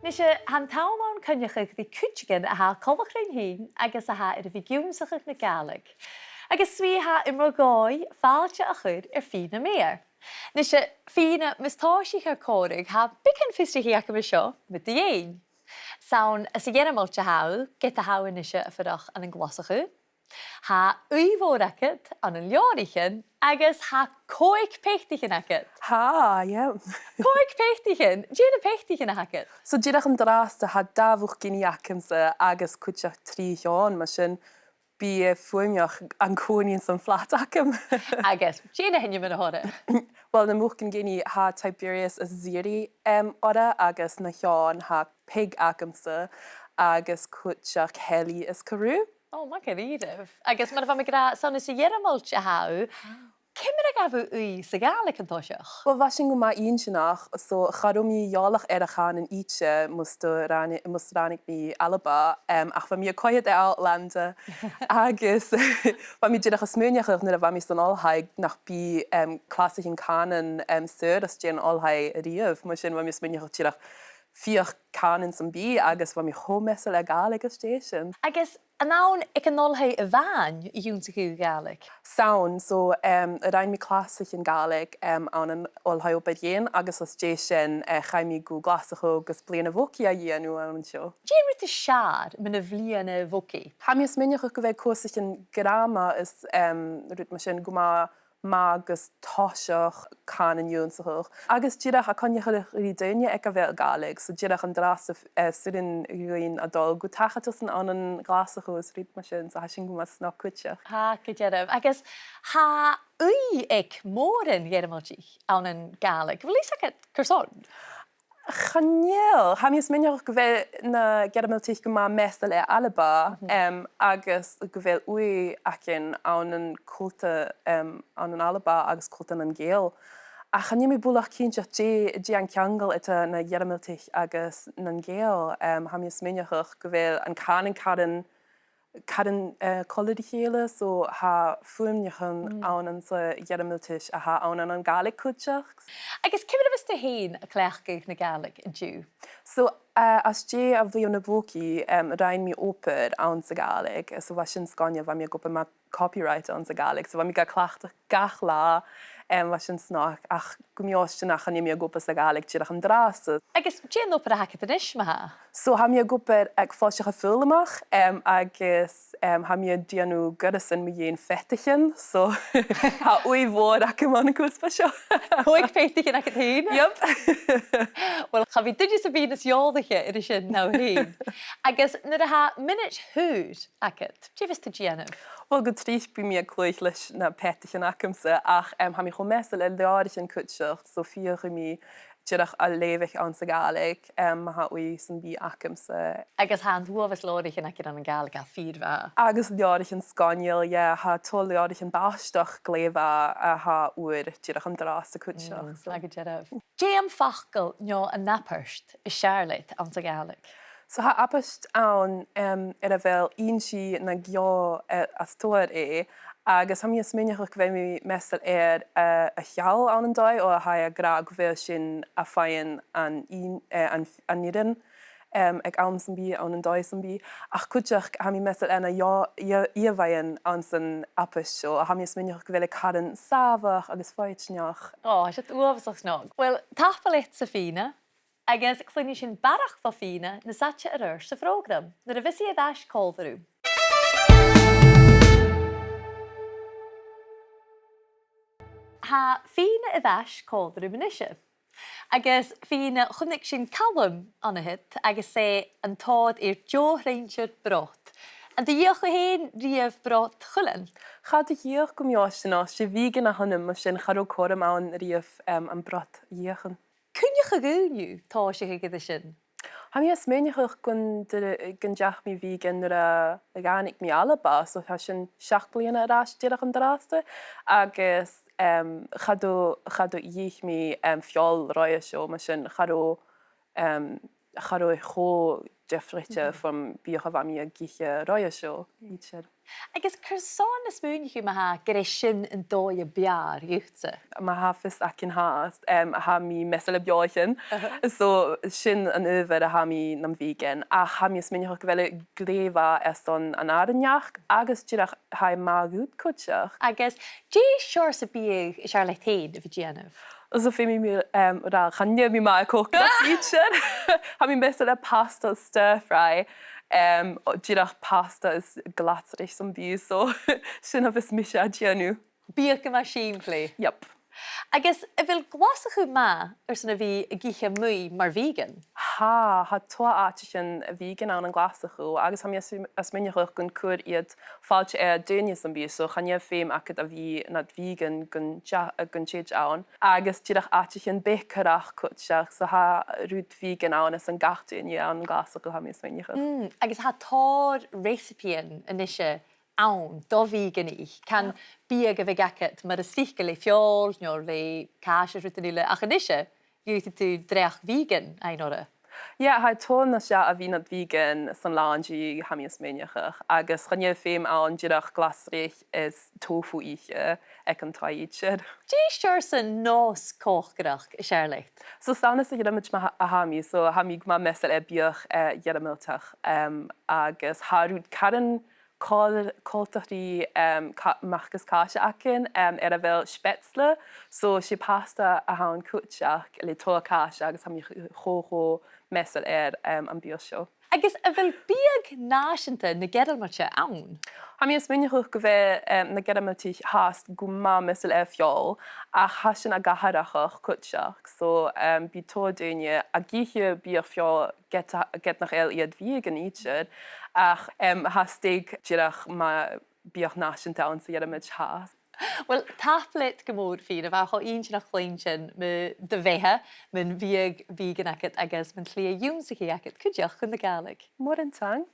Nes han tawmawn cynnyrchig di cwtchigan a ha colfachrein hyn agus a ha fi giwmsachig na Gaelic. Agus swi ha imrogoi falcha achyd ffyn y meer. Nes ffyn y mistáisich ar corig ha bicin fistri hi ac am sio mit di ein. Sawn as y genamolcha haw, get a haw nes y ffydach an yn glosachyd. Ha uifod acet an yn leorichen agus ha coig pechtichin acet. Ha, ja. Coig pechtichin? Dyn y pechtichin acet? So dydych yn draste ha dafwch gini acymse agus cwtchach t-sreath ma sy'n bi ffwymioch an cwni'n sy'n flat acym. Agus, dyn y hynny mynd o hore? Wel, na mwch gyn gini ha Tiberius as ziri ora agus na hion ha pig acymse agus cwtchach heli as carw. Oh, mae gen i rif. Agus mae'n fam i gyda son ys i ieramolch a haw, cymryd ag afw ys y Gaelic yn tosioch? Wel, fasing gwa ma un synach, so chadw mi iolach erachan yn eitche moest ranig mi alaba, ach fa mi a coed e Outlander, agus fa mi dydach ysmwniach ych nid a fa mi son olhaig nach bi klasig yn canon syr as jen olhaig rif, mae sy'n fa mi ysmwniach ych dydach fiach canon sy'n bi, agus fa mi homesel e Gaelic station. Agus, anawn ik yn olhau y fan i yw'n sy'n Gaelic? Sawn, so rhaid mi klasig yn Gaelic an yn olhau o bedien, agus os jesyn chai mi gw glasach o gys blian y foci a ian nhw an sio. Jem rydw siar mynd y flian y foci? Ha mi ysmyniach o'ch gyfeg cwrsig yn grama is rydw ma sy'n gwma magus tosioch can yn yw'n sy'ch. Agus dyrach a coniach ych rydwynia ec a fel Gaelig, so dyrach yn dras sydd yn rhywun adol gwtachat os yn glasach o ysryd ma sy'n, so ha sy'n gwma snok cwtsioch. Ha, gyda'r agus, ha wy ec môr yn gyrmolchi awn yn Gaelig. Fel is ac cyrson? Chaniel, ha mi ysmyniach gyfel na gyrmolchi gyma mesel e alaba, agus gyfel wy acyn awn yn cwlta awn yn alaba agus cwlta yn gael. A chani mi bwlach cyntiach di an ciangol eta na gyrmolchi agus na'n gael, ha mi ysmyniach gyfel an carin color hele, so ha ffwymniach awn yn sa gyrmolchi a ha awn yn Gaelic cwtchach. Agus cymryd ys dy hyn y clechgych na Gaelic yn diw? So, as je a fi o'n y foci, rhaid mi oper awn sa Gaelic, so fa sy'n sgonia fa mi a gwybod ma copyright awn sa Gaelic, so fa mi ga clacht gach la, fa sy'n snog, ach gwmios sy'n ach ni mi a gwybod sa Gaelic, dyrach yn dras. Agus, jen oper a hacet yn isma ha? So, ha mi a gwybod ag ffosiach a ffylmach, agus ha mi a dianw gyrys yn mi ein peataichean, so ha wy fod ac ymwneud yn gwrs basio. Hwyg peataichean ac yn hyn? Yep. Wel, cha fi dydys y byd ys ioldych yr eisiau naw hyn. Agus, nid ha minute hwyd acet, ti fes dy gianw? Wel, gwyd trich bu mi a clwyll lys na peataichean ac ymsa, ach ha mi chwmesel e leòr yn cwtsioch, so fiach mi dyrach a lefych a'n sa Gaelic, ha wy sy'n bi ac ymsa. Agus ha an-dhuafas leòrich yn ac yn Gaelic a ffyr fa? Agus leòrich yn sgoniol, ie, ha to leòrich yn bastach glefa a ha wyr dyrach yn dras y cwtsioch. Agus dyraf. Jem fachgol nio yn napyrst y Charlotte a'n sa Gaelic? So ha apast awn fel un si na gio a stor agus ha mi ysmyniach o'ch gyfer mi mesel a chial awn yn doi o ha a gra gyfer sy'n a ffaen an nidyn ag awn sy'n bi awn yn doi sy'n bi. Ach cwtioch ha mi mesel a ia faen awn sy'n apast o ha mi ysmyniach o'ch gyfer le caren safach agus ffaetniach. O, eisiau uafas o'ch snog. Wel, tapal et sa ffina. Agus clwyni sy'n barach fo ffina na satcha ar ers y frogram. Nyr a fysi a dash col fyrw. Ha ffina a dash col fyrw mynisio. Agus ffina chwnig sy'n calwm an y hyd, agus se yn tod i'r jo reinsiwr brot. Yn diolch o hyn riaf brot chwlen? Chad y hiach gwmios yno, sy'n figan a hwnnw, mae sy'n charw corym awn riaf am brot iachan. Cynnych y gwyniw, to sy'ch i gyda sy'n? Ha mi ysmyniach o'ch gyndiach mi fi gen yr organic mi alaba, so ha sy'n siacbli yn yr as dyrach yn draste, agus chadw ich mi ffiol roi asio, mae sy'n chadw charoi cho Jeffrey'te from biochafami a giche roia seo. Agus cyrson ys mwyn i chi ma ha gyda sin yn doi y biar yw'te? Ma hafis ac yn hast, ha mi mesel y biochen. So, sin yn yfed a ha mi nam vegan. A ha mi ysmynioch gyfele glefa eston an aranach, agus gyrach ha ma gŵd cwtsioch. Agus, di siwr sy'n biag i siarad hyn y fidianaf? So fi mi rhaid chania mi ma coch gyda'r ha mi mesel y pasta stir fry. Gyrach pasta is glatterig som bi, so sin hafis misha gianu. Biag yma sy'n pli? Yep. Agus, y fel glasach yw ma ers yna fi y gych mwy mar vegan? Ha toa atischen vegan an glasach yw, agus ham ysmynioch gyn cwr iad falch dyn som bi, so chania ffeim acad a fi nad vegan gyn chej awn. Agus gyrach atischen becarach cwtsiach, so ha rwyd vegan awn ys yn gachdyn i an glasach yw ham ysmynioch. Agus ha tor recipien yn eisiau awn, do vegan ich, can biag y fegacet, mae'r SpeakGaelic fiol, nio'r le cas ys rydyn ni'n ach yn eisiau, yw't ti dreach vegan ein ora? Ja, ha tôn na siya a fi nad vegan san langi ham ysmynioch, agus chania ffeim awn gyrach glasrich is tofu eiche, ec yn tai eicher. Di siwr sy'n nos coch gyda'ch y siarlaeth? So saunas a gyda ma a hami, so hami gma mesel biach yadamiltach, agus harwyd caren coltachri machgas kasha akin era fel spätzle, so si pasta a hawn kutchach le toa kasha agus hami ho mesel am biosho. Agus y fel biag nasianta na gedal matcha awn? Hami ysmynioch gyfe na gyda matich hast gwma mesel fiol a hasin a gaharachach kutchach, so bi to dynje a giche biach fiol get nach iad vegan eacher, ach hastig gyrach ma biach nasianta awn sy gyda matich hast. Wel, taplet gymwr ffyn, a fach o un sy'n achlein sy'n dy feha, mae'n fiag vegan agad, agus mae'n llia yw'n sy'n chi agad. Cwdiach yn y Gaelic. Mor yn tang.